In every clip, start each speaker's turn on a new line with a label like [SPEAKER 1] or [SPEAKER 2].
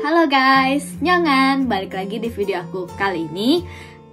[SPEAKER 1] Halo guys, Nyongan, balik lagi di video aku kali ini.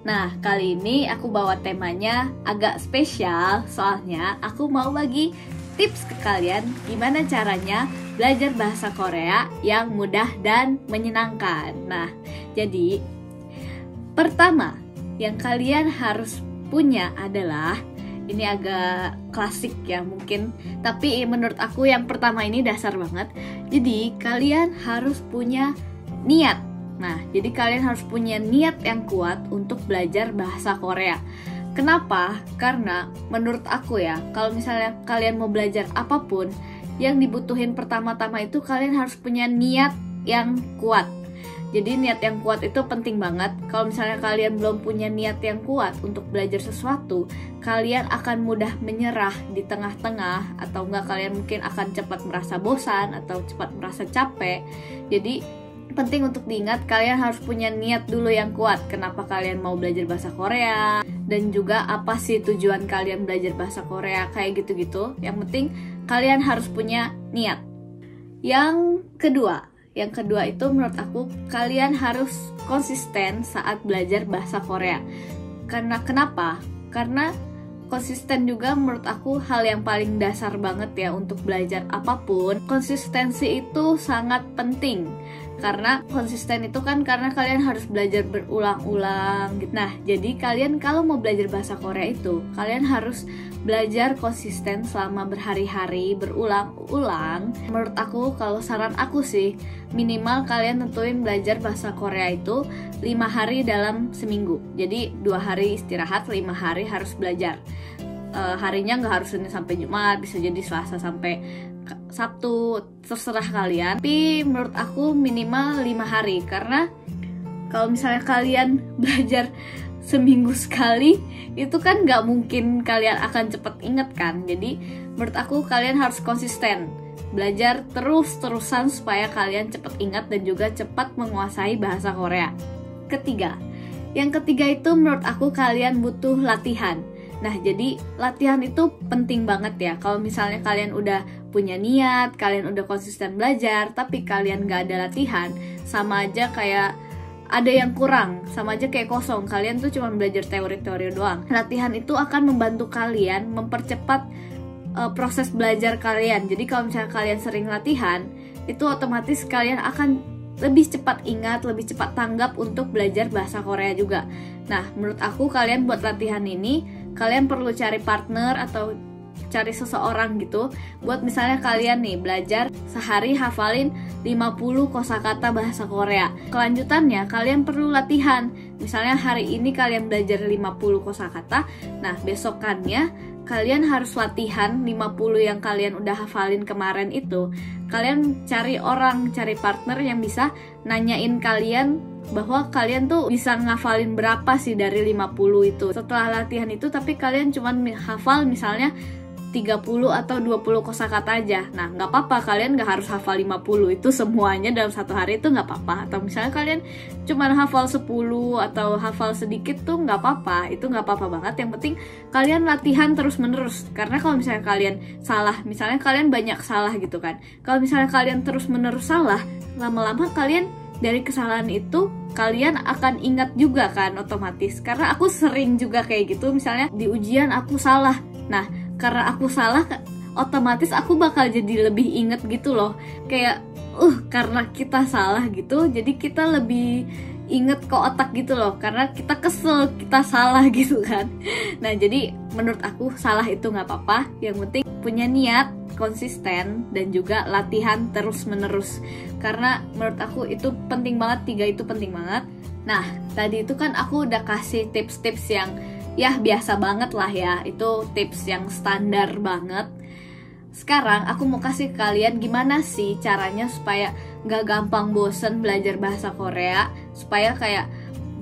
[SPEAKER 1] Nah, kali ini aku bawa temanya agak spesial. Soalnya aku mau bagi tips ke kalian gimana caranya belajar bahasa Korea yang mudah dan menyenangkan. Nah, jadi pertama yang kalian harus punya adalah, ini agak klasik ya mungkin, tapi menurut aku yang pertama ini dasar banget. Jadi kalian harus punya niat. Nah, jadi kalian harus punya niat yang kuat untuk belajar bahasa Korea. Kenapa? Karena menurut aku ya, kalau misalnya kalian mau belajar apapun, yang dibutuhin pertama-tama itu kalian harus punya niat yang kuat. Jadi niat yang kuat itu penting banget. Kalau misalnya kalian belum punya niat yang kuat untuk belajar sesuatu, kalian akan mudah menyerah di tengah-tengah, atau enggak kalian mungkin akan cepat merasa bosan atau cepat merasa capek. Jadi penting untuk diingat, kalian harus punya niat dulu yang kuat. Kenapa kalian mau belajar bahasa Korea, dan juga apa sih tujuan kalian belajar bahasa Korea, kayak gitu-gitu. Yang penting kalian harus punya niat. Yang kedua itu menurut aku, kalian harus konsisten saat belajar bahasa Korea. Kenapa? Karena konsisten juga menurut aku hal yang paling dasar banget ya untuk belajar apapun. Konsistensi itu sangat penting. Karena konsisten itu kan karena kalian harus belajar berulang-ulang gitu. Nah, jadi kalian kalau mau belajar bahasa Korea itu, kalian harus belajar konsisten selama berhari-hari, berulang-ulang. Menurut aku, kalau saran aku sih, minimal kalian tentuin belajar bahasa Korea itu 5 hari dalam seminggu. Jadi 2 hari istirahat, 5 hari harus belajar. Harinya nggak harus Senin sampai Jumat, bisa jadi Selasa sampai Sabtu, terserah kalian. Tapi menurut aku minimal 5 hari. Karena kalau misalnya kalian belajar seminggu sekali, itu kan nggak mungkin kalian akan cepet inget kan. Jadi menurut aku kalian harus konsisten belajar terus-terusan supaya kalian cepet ingat dan juga cepat menguasai bahasa Korea. Yang ketiga itu menurut aku kalian butuh latihan. Nah, jadi latihan itu penting banget ya. Kalau misalnya kalian udah punya niat, kalian udah konsisten belajar, tapi kalian gak ada latihan, sama aja kayak ada yang kurang, sama aja kayak kosong. Kalian tuh cuma belajar teori-teori doang. Latihan itu akan membantu kalian mempercepat proses belajar kalian. Jadi kalau misalnya kalian sering latihan, itu otomatis kalian akan lebih cepat ingat, lebih cepat tanggap untuk belajar bahasa Korea juga. Nah, menurut aku kalian buat latihan ini, kalian perlu cari partner atau cari seseorang gitu. Buat misalnya kalian nih belajar sehari hafalin 50 kosakata bahasa Korea. Kelanjutannya kalian perlu latihan. Misalnya hari ini kalian belajar 50 kosakata, nah besokannya kalian harus latihan 50 yang kalian udah hafalin kemarin itu. Kalian cari partner yang bisa nanyain kalian bahwa kalian tuh bisa ngafalin berapa sih dari 50 itu. Setelah latihan itu tapi kalian cuman hafal misalnya 30 atau 20 kosakata aja. Nah, nggak apa-apa, kalian nggak harus hafal 50 itu semuanya dalam satu hari, itu nggak apa-apa. Atau misalnya kalian cuma hafal 10 atau hafal sedikit tuh nggak apa-apa, itu nggak apa-apa banget. Yang penting kalian latihan terus-menerus. Karena kalau misalnya kalian salah, misalnya kalian banyak salah gitu kan, kalau misalnya kalian terus-menerus salah, lama-lama kalian dari kesalahan itu kalian akan ingat juga kan otomatis. Karena aku sering juga kayak gitu, misalnya di ujian aku salah. Nah, karena aku salah, otomatis aku bakal jadi lebih inget gitu loh. Kayak, karena kita salah gitu, jadi kita lebih inget ke otak gitu loh. Karena kita kesel, kita salah gitu kan. Nah, jadi menurut aku salah itu nggak apa-apa. Yang penting punya niat, konsisten, dan juga latihan terus-menerus. Karena menurut aku itu penting banget, 3 itu penting banget. Nah, tadi itu kan aku udah kasih tips-tips yang ya biasa banget lah ya, itu tips yang standar banget. Sekarang aku mau kasih ke kalian gimana sih caranya supaya gak gampang bosen belajar bahasa Korea, supaya kayak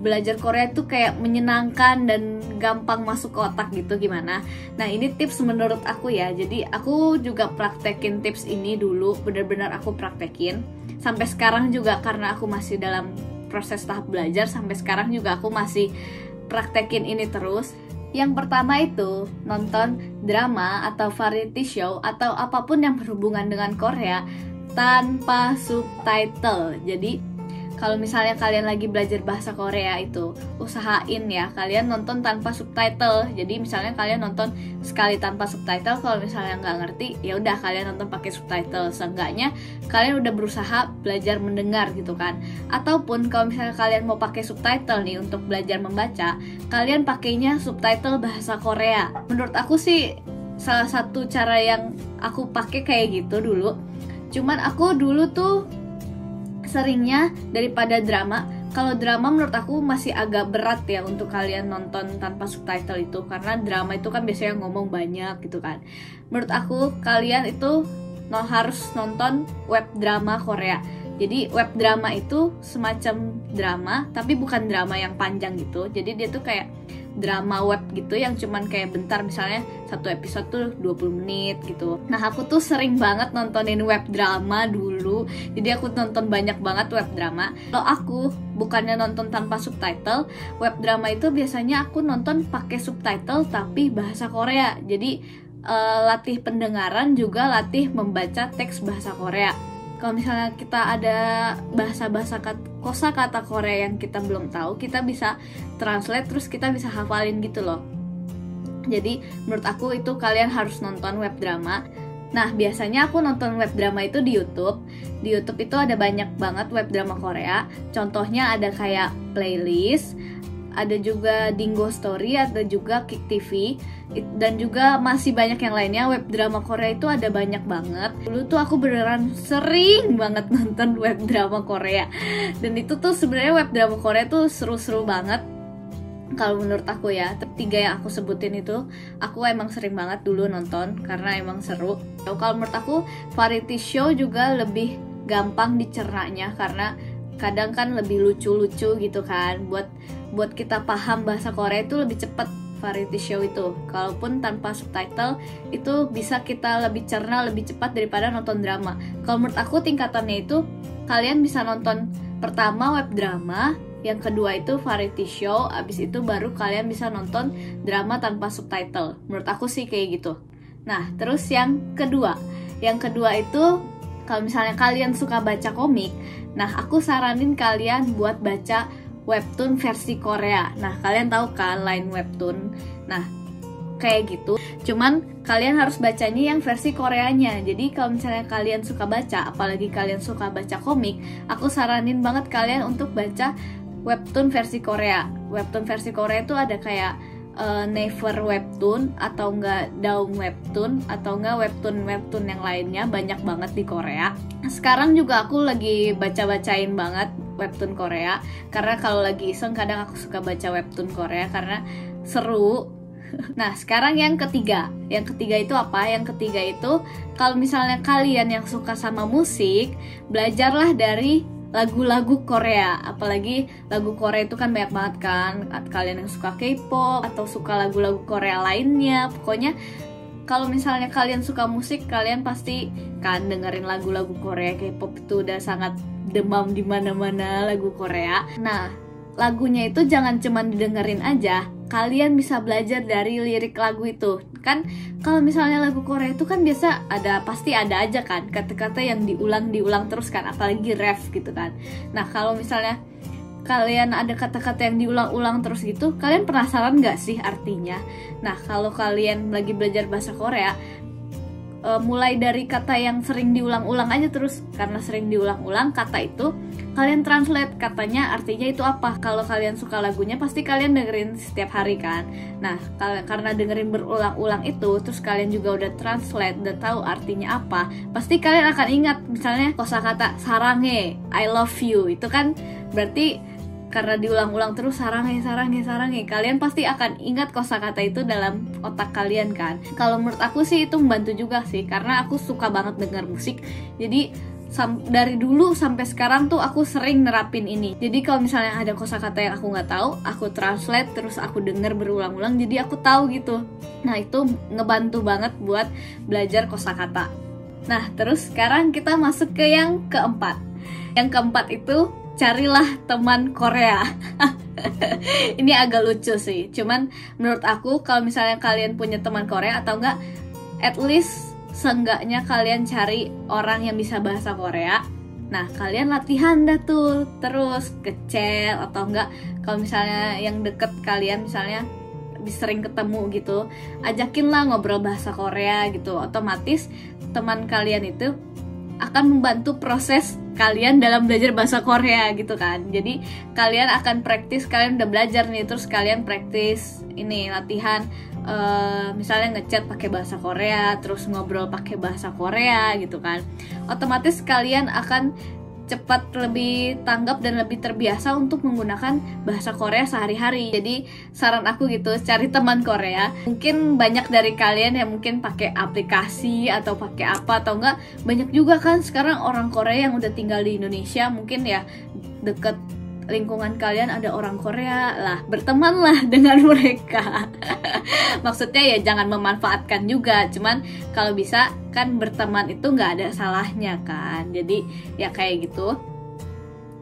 [SPEAKER 1] belajar Korea tuh kayak menyenangkan dan gampang masuk ke otak gitu, gimana. Nah, ini tips menurut aku ya. Jadi aku juga praktekin tips ini dulu, bener-bener aku praktekin sampai sekarang juga, karena aku masih dalam proses tahap belajar. Sampai sekarang juga aku masih praktekin ini terus. Yang pertama itu nonton drama atau variety show atau apapun yang berhubungan dengan Korea tanpa subtitle. Jadi kalau misalnya kalian lagi belajar bahasa Korea itu, usahain ya kalian nonton tanpa subtitle. Jadi misalnya kalian nonton sekali tanpa subtitle, kalau misalnya nggak ngerti ya udah kalian nonton pakai subtitle. Seenggaknya kalian udah berusaha belajar mendengar gitu kan. Ataupun kalau misalnya kalian mau pakai subtitle nih untuk belajar membaca, kalian pakainya subtitle bahasa Korea. Menurut aku sih salah satu cara yang aku pakai kayak gitu dulu. Cuman aku dulu tuh seringnya daripada drama. Kalau drama menurut aku masih agak berat ya untuk kalian nonton tanpa subtitle itu, karena drama itu kan biasanya ngomong banyak gitu kan. Menurut aku kalian itu harus nonton web drama Korea. Jadi web drama itu semacam drama, tapi bukan drama yang panjang gitu. Jadi dia tuh kayak drama web gitu yang cuman kayak bentar, misalnya satu episode tuh 20 menit gitu. Nah aku tuh sering banget nontonin web drama dulu, jadi aku nonton banyak banget web drama. Kalau aku bukannya nonton tanpa subtitle, web drama itu biasanya aku nonton pakai subtitle tapi bahasa Korea. Jadi latih pendengaran juga latih membaca teks bahasa Korea. Kalau misalnya kita ada bahasa-bahasa kosakata Korea yang kita belum tahu, kita bisa translate terus kita bisa hafalin gitu loh. Jadi menurut aku itu kalian harus nonton web drama. Nah biasanya aku nonton web drama itu di YouTube. Di YouTube itu ada banyak banget web drama Korea. Contohnya ada kayak Playlist, ada juga Dingo Story, ada juga Kick TV, dan juga masih banyak yang lainnya. Web drama Korea itu ada banyak banget. Dulu tuh aku beneran sering banget nonton web drama Korea, dan itu tuh sebenarnya web drama Korea tuh seru-seru banget kalau menurut aku ya. Tiga yang aku sebutin itu aku emang sering banget dulu nonton karena emang seru. Kalau menurut aku variety show juga lebih gampang dicernanya karena kadang kan lebih lucu-lucu gitu kan. Buat kita paham bahasa Korea itu lebih cepat variety show itu. Kalaupun tanpa subtitle itu bisa kita lebih cerna, lebih cepat daripada nonton drama. Kalau menurut aku tingkatannya itu kalian bisa nonton pertama web drama, yang kedua itu variety show, abis itu baru kalian bisa nonton drama tanpa subtitle. Menurut aku sih kayak gitu. Nah terus yang kedua itu kalau misalnya kalian suka baca komik, nah aku saranin kalian buat baca webtoon versi Korea. Nah kalian tahu kan line webtoon, nah kayak gitu, cuman kalian harus bacanya yang versi Koreanya. Jadi kalau misalnya kalian suka baca, apalagi kalian suka baca komik, aku saranin banget kalian untuk baca webtoon versi Korea. Webtoon versi Korea itu ada kayak Never Webtoon, atau enggak Daum Webtoon, atau enggak webtoon yang lainnya, banyak banget di Korea. Sekarang juga aku lagi baca-bacain banget webtoon Korea, karena kalau lagi iseng kadang aku suka baca webtoon Korea karena seru. Nah sekarang yang ketiga itu apa? Yang ketiga itu kalau misalnya kalian yang suka sama musik, belajarlah dari lagu-lagu Korea. Apalagi lagu Korea itu kan banyak banget kan. Kalian yang suka K-pop atau suka lagu-lagu Korea lainnya, pokoknya kalau misalnya kalian suka musik, kalian pasti kan dengerin lagu-lagu Korea. K-pop itu udah sangat demam di mana-mana lagu Korea. Nah lagunya itu jangan cuma didengerin aja, kalian bisa belajar dari lirik lagu itu. Kan kalau misalnya lagu Korea itu kan biasa pasti ada aja kan kata-kata yang diulang terus kan, apalagi ref gitu kan. Nah kalau misalnya kalian ada kata-kata yang diulang-ulang terus gitu, kalian penasaran gak sih artinya? Nah kalau kalian lagi belajar bahasa Korea, mulai dari kata yang sering diulang-ulang aja terus. Karena sering diulang-ulang kata itu, kalian translate katanya artinya itu apa. Kalau kalian suka lagunya pasti kalian dengerin setiap hari kan. Nah karena dengerin berulang-ulang itu, terus kalian juga udah translate, udah tahu artinya apa, pasti kalian akan ingat. Misalnya kosakata sarange, I love you, itu kan berarti karena diulang-ulang terus sarange, kalian pasti akan ingat kosakata itu dalam otak kalian kan. Kalau menurut aku sih itu membantu juga sih, karena aku suka banget denger musik. Jadi dari dulu sampai sekarang tuh aku sering nerapin ini. Jadi kalau misalnya ada kosakata yang aku nggak tahu, aku translate terus aku denger berulang-ulang, jadi aku tahu gitu. Nah itu ngebantu banget buat belajar kosakata. Nah terus sekarang kita masuk ke yang keempat. Yang keempat itu carilah teman Korea. Ini agak lucu sih, cuman menurut aku kalau misalnya kalian punya teman Korea, atau enggak at least seenggaknya kalian cari orang yang bisa bahasa Korea, Nah, kalian latihan dah tuh terus ke chat atau enggak kalau misalnya yang deket kalian misalnya sering ketemu gitu, ajakin lah ngobrol bahasa Korea gitu. Otomatis teman kalian itu akan membantu proses kalian dalam belajar bahasa Korea gitu kan. Jadi kalian akan praktis, kalian udah belajar nih, terus kalian praktis ini latihan misalnya ngechat pakai bahasa Korea, terus ngobrol pakai bahasa Korea gitu kan. Otomatis kalian akan cepat lebih tanggap dan lebih terbiasa untuk menggunakan bahasa Korea sehari-hari. Jadi saran aku gitu, cari teman Korea. Mungkin banyak dari kalian yang mungkin pakai aplikasi atau pakai apa atau enggak, banyak juga kan sekarang orang Korea yang udah tinggal di Indonesia, mungkin ya deket lingkungan kalian ada orang Korea lah, bertemanlah dengan mereka. Maksudnya ya jangan memanfaatkan juga, cuman kalau bisa kan berteman itu nggak ada salahnya kan. Jadi ya kayak gitu.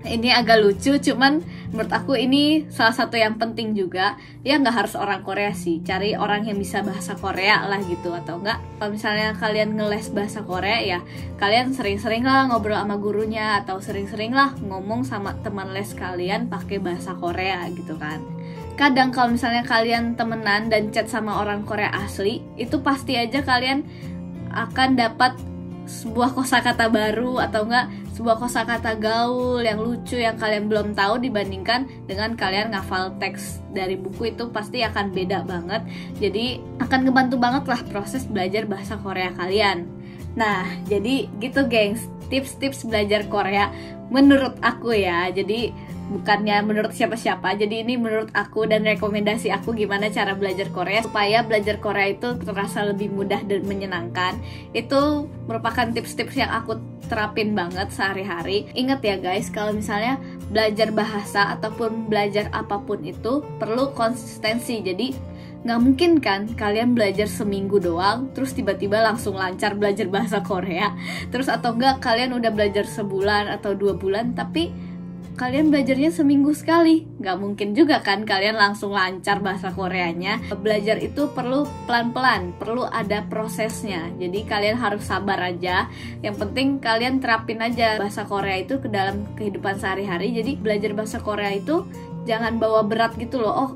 [SPEAKER 1] Ini agak lucu, cuman menurut aku ini salah satu yang penting juga. Ya nggak harus orang Korea sih, cari orang yang bisa bahasa Korea lah gitu. Atau enggak, kalau misalnya kalian ngeles bahasa Korea ya kalian sering-sering lah ngobrol sama gurunya, atau sering-sering lah ngomong sama teman les kalian pakai bahasa Korea gitu kan. Kadang kalau misalnya kalian temenan dan chat sama orang Korea asli, itu pasti aja kalian akan dapat sebuah kosakata baru atau enggak sebuah kosakata gaul yang lucu yang kalian belum tahu, dibandingkan dengan kalian ngafal teks dari buku. Itu pasti akan beda banget. Jadi akan ngebantu banget lah proses belajar bahasa Korea kalian. Nah, jadi gitu gengs, tips-tips belajar Korea menurut aku ya. Jadi bukannya menurut siapa-siapa, jadi ini menurut aku dan rekomendasi aku gimana cara belajar Korea supaya belajar Korea itu terasa lebih mudah dan menyenangkan. Itu merupakan tips-tips yang aku terapin banget sehari-hari. Ingat ya guys, kalau misalnya belajar bahasa ataupun belajar apapun itu perlu konsistensi. Jadi nggak mungkin kan kalian belajar seminggu doang terus tiba-tiba langsung lancar belajar bahasa Korea. Terus atau enggak kalian udah belajar sebulan atau 2 bulan tapi kalian belajarnya seminggu sekali. Nggak mungkin juga kan kalian langsung lancar bahasa Koreanya. Belajar itu perlu pelan-pelan, perlu ada prosesnya. Jadi kalian harus sabar aja. Yang penting kalian terapin aja bahasa Korea itu ke dalam kehidupan sehari-hari. Jadi belajar bahasa Korea itu jangan bawa berat gitu loh. Oh,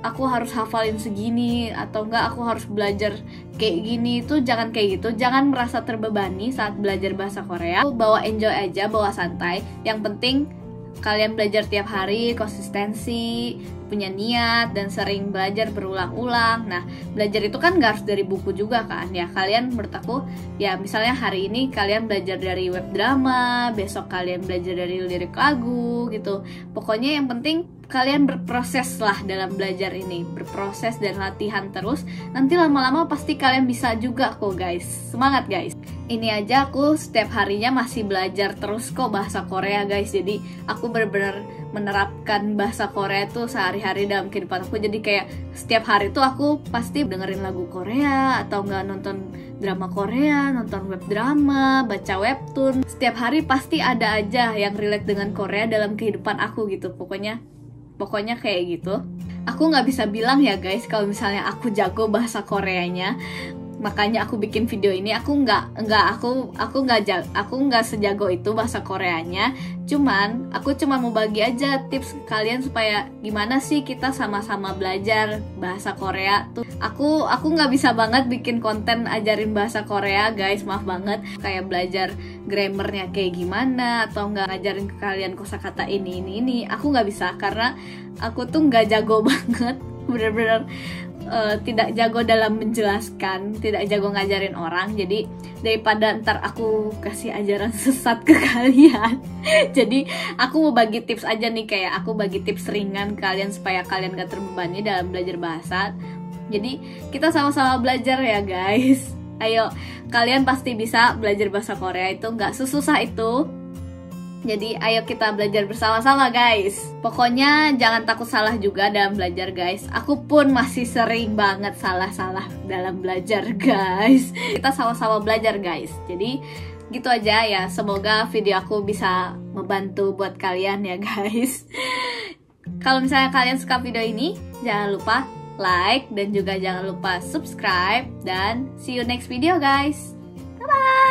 [SPEAKER 1] aku harus hafalin segini atau enggak aku harus belajar kayak gini. Itu jangan kayak gitu. Jangan merasa terbebani saat belajar bahasa Korea. Bawa enjoy aja, bawa santai. Yang penting kalian belajar tiap hari, konsistensi, punya niat, dan sering belajar berulang-ulang. Nah, belajar itu kan gak harus dari buku juga kan. Ya, kalian menurut aku, ya misalnya hari ini kalian belajar dari web drama, besok kalian belajar dari lirik lagu gitu. Pokoknya yang penting kalian berproses lah dalam belajar ini. Berproses dan latihan terus. Nanti lama-lama pasti kalian bisa juga kok guys. Semangat guys. Ini aja aku setiap harinya masih belajar terus kok bahasa Korea guys. Jadi aku benar-benar menerapkan bahasa Korea tuh sehari-hari dalam kehidupan aku. Jadi kayak setiap hari tuh aku pasti dengerin lagu Korea atau nggak nonton drama Korea, nonton web drama, baca webtoon. Setiap hari pasti ada aja yang relate dengan Korea dalam kehidupan aku gitu. Pokoknya kayak gitu. Aku nggak bisa bilang ya guys kalau misalnya aku jago bahasa Koreanya. Makanya aku bikin video ini. Aku nggak sejago itu bahasa Koreanya. Aku cuma mau bagi aja tips ke kalian supaya gimana sih kita sama-sama belajar bahasa Korea tuh. Aku nggak bisa banget bikin konten ajarin bahasa Korea guys, maaf banget. Kayak belajar grammarnya kayak gimana atau nggak ngajarin ke kalian kosakata ini. Aku nggak bisa karena aku tuh nggak jago banget, bener-bener tidak jago dalam menjelaskan, tidak jago ngajarin orang. Jadi daripada ntar aku kasih ajaran sesat ke kalian, jadi aku mau bagi tips aja nih, kayak aku bagi tips ringan ke kalian supaya kalian gak terbebani dalam belajar bahasa. Jadi kita sama-sama belajar ya guys. Ayo, kalian pasti bisa belajar bahasa Korea, itu gak sesusah itu. Jadi ayo kita belajar bersama-sama guys. Pokoknya jangan takut salah juga dalam belajar guys. Aku pun masih sering banget salah-salah dalam belajar guys. Kita sama-sama belajar guys. Jadi gitu aja ya. Semoga video aku bisa membantu buat kalian ya guys. Kalau misalnya kalian suka video ini, jangan lupa like dan juga jangan lupa subscribe. Dan see you next video guys. Bye-bye.